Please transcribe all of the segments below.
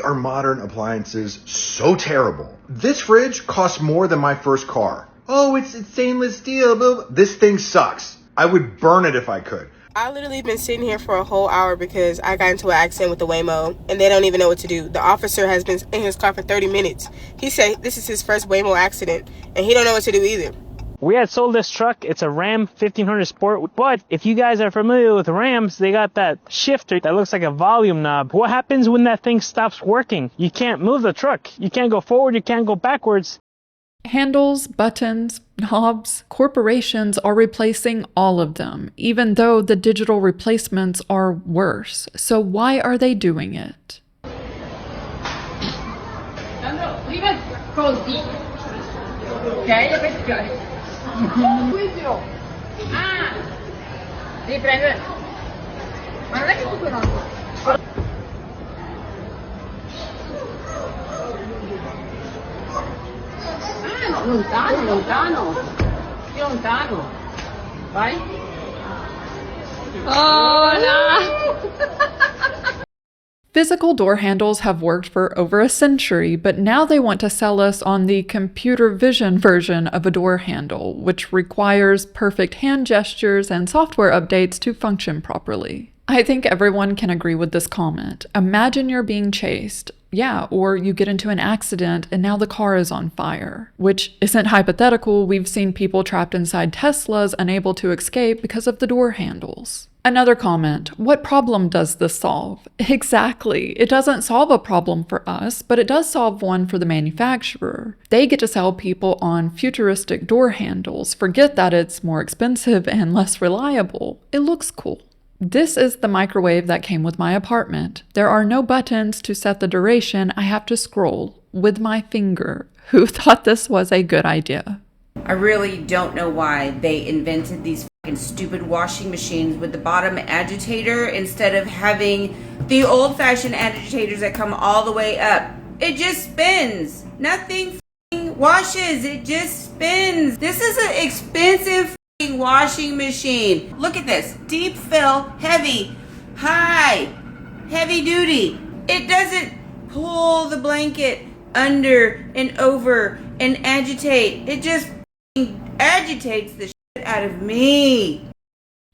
are modern appliances so terrible? This fridge costs more than my first car. Oh, it's stainless steel. Blah, blah. This thing sucks. I would burn it if I could. I literally been sitting here for a whole hour because I got into an accident with the Waymo and they don't even know what to do. The officer has been in his car for 30 minutes. He said this is his first Waymo accident and he don't know what to do either. We had sold this truck. It's a Ram 1500 Sport. But if you guys are familiar with Rams, they got that shifter that looks like a volume knob. What happens when that thing stops working? You can't move the truck. You can't go forward. You can't go backwards. Handles, buttons, knobs, corporations are replacing all of them, even though the digital replacements are worse. So why are they doing it? Lontano. Vai. Physical door handles have worked for over a century, but now they want to sell us on the computer vision version of a door handle, which requires perfect hand gestures and software updates to function properly. I think everyone can agree with this comment. Imagine you're being chased. Yeah, or you get into an accident and now the car is on fire. Which isn't hypothetical, we've seen people trapped inside Teslas unable to escape because of the door handles. Another comment, what problem does this solve? Exactly, it doesn't solve a problem for us, but it does solve one for the manufacturer. They get to sell people on futuristic door handles, forget that it's more expensive and less reliable. It looks cool. This is the microwave that came with my apartment. There are no buttons to set the duration. I have to scroll with my finger. Who thought this was a good idea? I really don't know why they invented these fucking stupid washing machines with the bottom agitator instead of having the old-fashioned agitators that come all the way up. It just spins. Nothing fucking washes. It just spins. This is an expensive washing machine. Look at this. Deep fill, heavy, high, heavy duty. It doesn't pull the blanket under and over and agitate. It just agitates the shit out of me.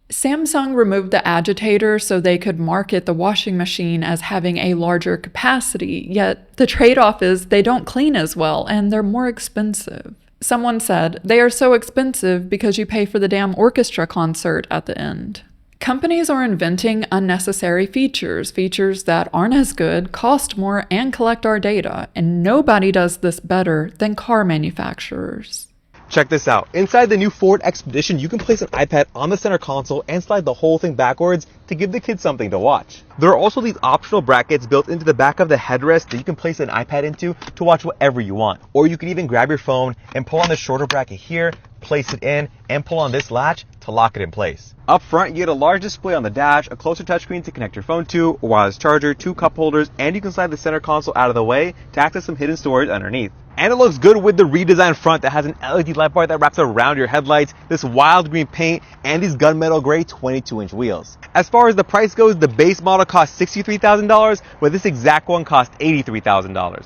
Samsung removed the agitator so they could market the washing machine as having a larger capacity, yet the trade-off is they don't clean as well and they're more expensive. Someone said, they are so expensive because you pay for the damn orchestra concert at the end. Companies are inventing unnecessary features that aren't as good, cost more, and collect our data, and nobody does this better than car manufacturers. Check this out. Inside the new Ford Expedition, you can place an iPad on the center console and slide the whole thing backwards to give the kids something to watch. There are also these optional brackets built into the back of the headrest that you can place an iPad into to watch whatever you want. Or you can even grab your phone and pull on the shorter bracket here, place it in, and pull on this latch to lock it in place. Up front, you get a large display on the dash, a closer touchscreen to connect your phone to, a wireless charger, 2 cup holders, and you can slide the center console out of the way to access some hidden storage underneath. And it looks good with the redesigned front that has an LED light bar that wraps around your headlights, this wild green paint, and these gunmetal gray 22-inch wheels. As far as the price goes, the base model costs $63,000, where this exact one costs $83,000.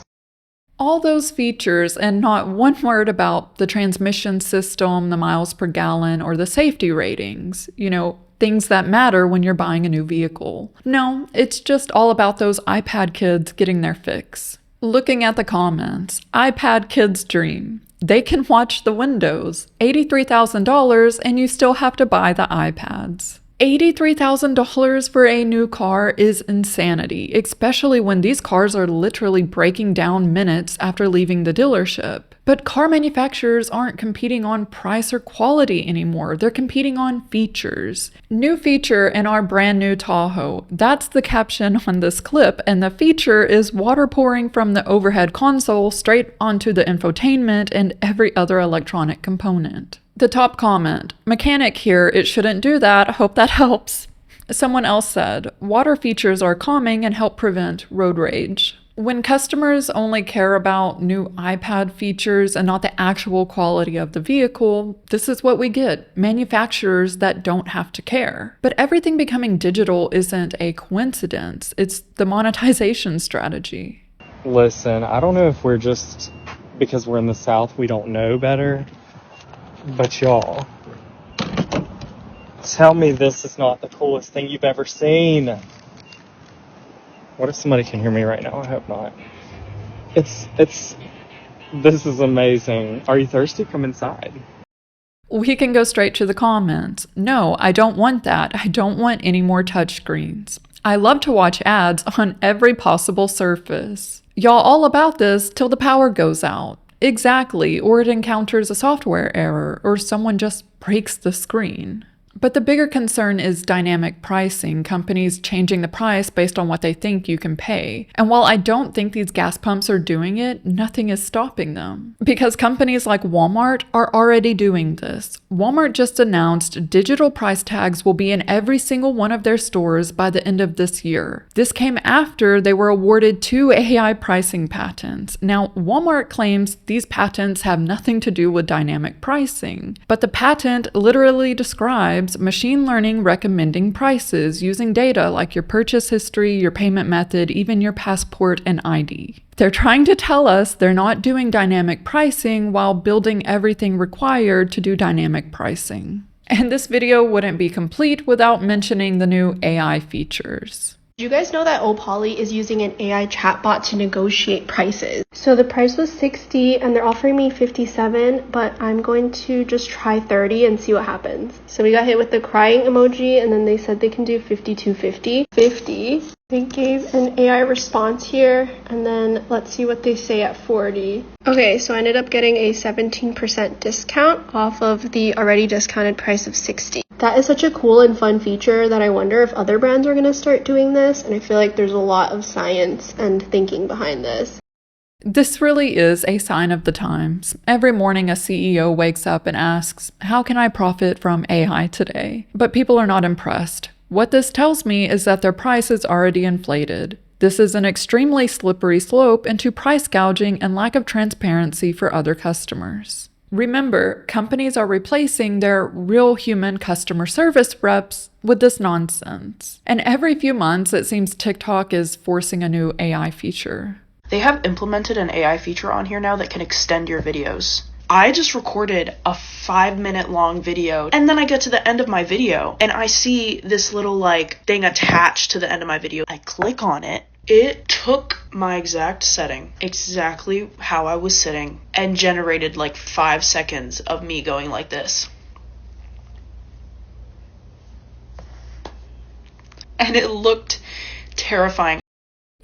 All those features and not one word about the transmission system, the miles per gallon, or the safety ratings. Things that matter when you're buying a new vehicle. No, it's just all about those iPad kids getting their fix. Looking at the comments, iPad kids dream. They can watch the windows. $83,000 and you still have to buy the iPads. $83,000 for a new car is insanity, especially when these cars are literally breaking down minutes after leaving the dealership. But car manufacturers aren't competing on price or quality anymore. They're competing on features. New feature in our brand new Tahoe. That's the caption on this clip, and the feature is water pouring from the overhead console straight onto the infotainment and every other electronic component. The top comment, mechanic here, it shouldn't do that, hope that helps. Someone else said, water features are calming and help prevent road rage. When customers only care about new iPad features and not the actual quality of the vehicle, this is what we get, manufacturers that don't have to care. But everything becoming digital isn't a coincidence, it's the monetization strategy. Listen, I don't know if we're just, because we're in the South, we don't know better. But y'all, tell me this is not the coolest thing you've ever seen. What if somebody can hear me right now? I hope not. This is amazing. Are you thirsty? Come inside. We can go straight to the comments. No, I don't want that. I don't want any more touchscreens. I love to watch ads on every possible surface. Y'all all about this till the power goes out. Exactly, or it encounters a software error, or someone just breaks the screen. But the bigger concern is dynamic pricing, companies changing the price based on what they think you can pay. And while I don't think these gas pumps are doing it, nothing is stopping them. Because companies like Walmart are already doing this. Walmart just announced digital price tags will be in every single one of their stores by the end of this year. This came after they were awarded 2 AI pricing patents. Now, Walmart claims these patents have nothing to do with dynamic pricing, but the patent literally describes machine learning recommending prices using data like your purchase history, your payment method, even your passport and ID. They're trying to tell us they're not doing dynamic pricing while building everything required to do dynamic pricing. And this video wouldn't be complete without mentioning the new AI features. Did you guys know that Opoly is using an AI chatbot to negotiate prices? So the price was 60 and they're offering me 57, but I'm going to just try 30 and see what happens. So we got hit with the crying emoji and then they said they can do 52.50. 50. They gave an AI response here and then let's see what they say at 40. Okay, so I ended up getting a 17% discount off of the already discounted price of 60. That is such a cool and fun feature that I wonder if other brands are going to start doing this, and I feel like there's a lot of science and thinking behind this. This really is a sign of the times. Every morning a CEO wakes up and asks, how can I profit from AI today? But people are not impressed. What this tells me is that their price is already inflated. This is an extremely slippery slope into price gouging and lack of transparency for other customers. Remember, companies are replacing their real human customer service reps with this nonsense. And every few months, it seems TikTok is forcing a new AI feature. They have implemented an AI feature on here now that can extend your videos. I just recorded a 5-minute long video and then I get to the end of my video and I see this little thing attached to the end of my video. I click on it. It took my exact setting, exactly how I was sitting, and generated 5 seconds of me going like this. And it looked terrifying.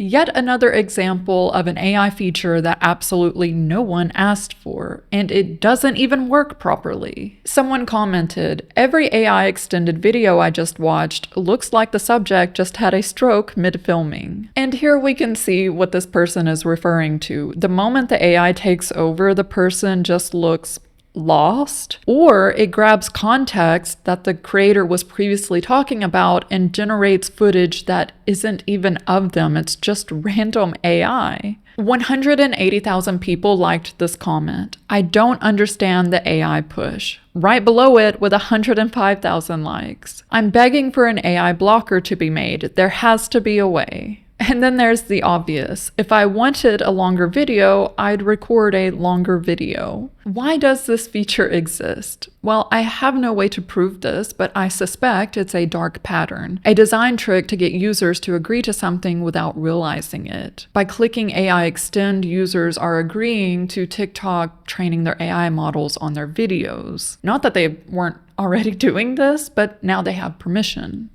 Yet another example of an AI feature that absolutely no one asked for, and it doesn't even work properly. Someone commented, every AI extended video I just watched looks like the subject just had a stroke mid-filming. And here we can see what this person is referring to. The moment the AI takes over, the person just looks lost, or it grabs context that the creator was previously talking about and generates footage that isn't even of them. It's just random AI. 180,000 people liked this comment. I don't understand the AI push. Right below it with 105,000 likes. I'm begging for an AI blocker to be made. There has to be a way. And then there's the obvious. If I wanted a longer video, I'd record a longer video. Why does this feature exist? Well, I have no way to prove this, but I suspect it's a dark pattern, a design trick to get users to agree to something without realizing it. By clicking AI extend, users are agreeing to TikTok training their AI models on their videos. Not that they weren't already doing this, but now they have permission.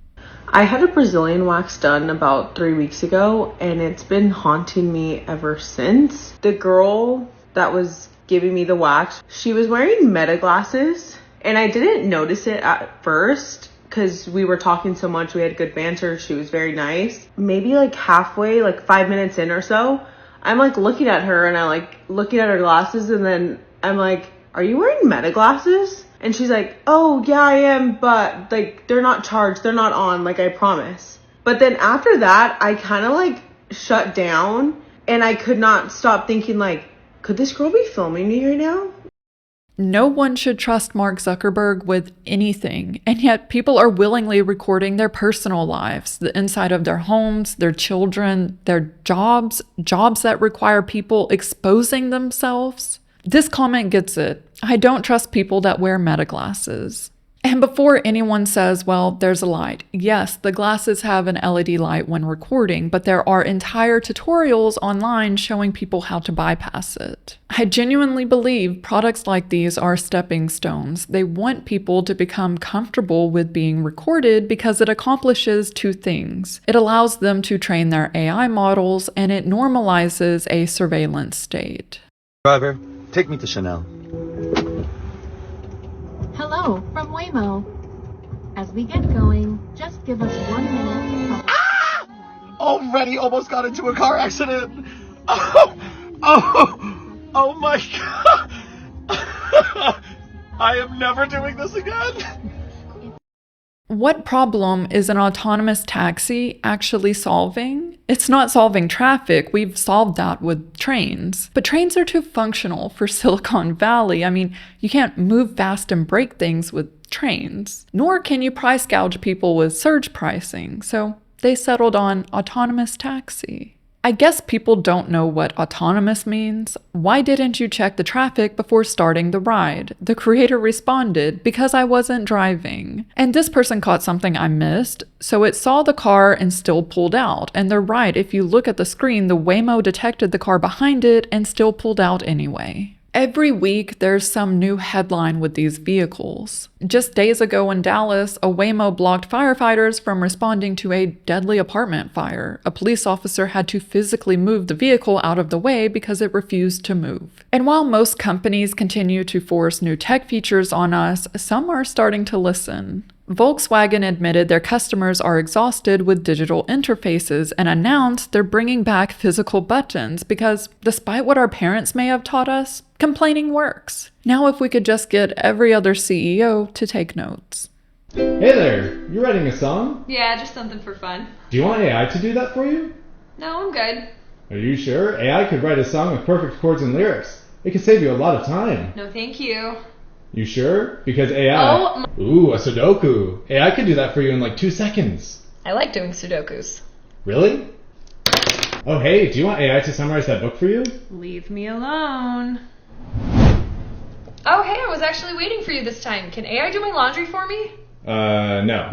I had a Brazilian wax done about 3 weeks ago and it's been haunting me ever since. The girl that was giving me the wax, she was wearing meta glasses and I didn't notice it at first because we were talking so much. We had good banter. She was very nice. Maybe halfway, 5 minutes in or so, I'm looking at her and I looking at her glasses and then I'm like, are you wearing meta glasses? And she's like, oh yeah, I am, but they're not charged, they're not on, I promise. But then after that, I kind of shut down and I could not stop thinking could this girl be filming me right now? No one should trust Mark Zuckerberg with anything, and yet people are willingly recording their personal lives, the inside of their homes, their children, their jobs that require people exposing themselves. This comment gets it. I don't trust people that wear meta glasses. And before anyone says, well, there's a light. Yes, the glasses have an LED light when recording, but there are entire tutorials online showing people how to bypass it. I genuinely believe products like these are stepping stones. They want people to become comfortable with being recorded because it accomplishes two things. It allows them to train their AI models, and it normalizes a surveillance state. Driver, take me to Chanel. Hello, from Waymo. As we get going, just give us 1 minute. Already almost got into a car accident. Oh my God. I am never doing this again. What problem is an autonomous taxi actually solving? It's not solving traffic. We've solved that with trains. But trains are too functional for Silicon Valley. I mean, you can't move fast and break things with trains. Nor can you price gouge people with surge pricing. So they settled on autonomous taxi. I guess people don't know what autonomous means. Why didn't you check the traffic before starting the ride? The creator responded, because I wasn't driving. And this person caught something I missed, so it saw the car and still pulled out. And they're right, if you look at the screen, the Waymo detected the car behind it and still pulled out anyway. Every week, there's some new headline with these vehicles. Just days ago in Dallas, a Waymo blocked firefighters from responding to a deadly apartment fire. A police officer had to physically move the vehicle out of the way because it refused to move. And while most companies continue to force new tech features on us, some are starting to listen. Volkswagen admitted their customers are exhausted with digital interfaces and announced they're bringing back physical buttons because, despite what our parents may have taught us, complaining works. Now if we could just get every other CEO to take notes. Hey there, you writing a song? Yeah, just something for fun. Do you want AI to do that for you? No, I'm good. Are you sure? AI could write a song with perfect chords and lyrics. It could save you a lot of time. No, thank you. You sure? Because AI... Ooh, a Sudoku. AI could do that for you in like 2 seconds. I like doing Sudokus. Really? Oh hey, do you want AI to summarize that book for you? Leave me alone. Oh hey, I was actually waiting for you this time. Can AI do my laundry for me? No.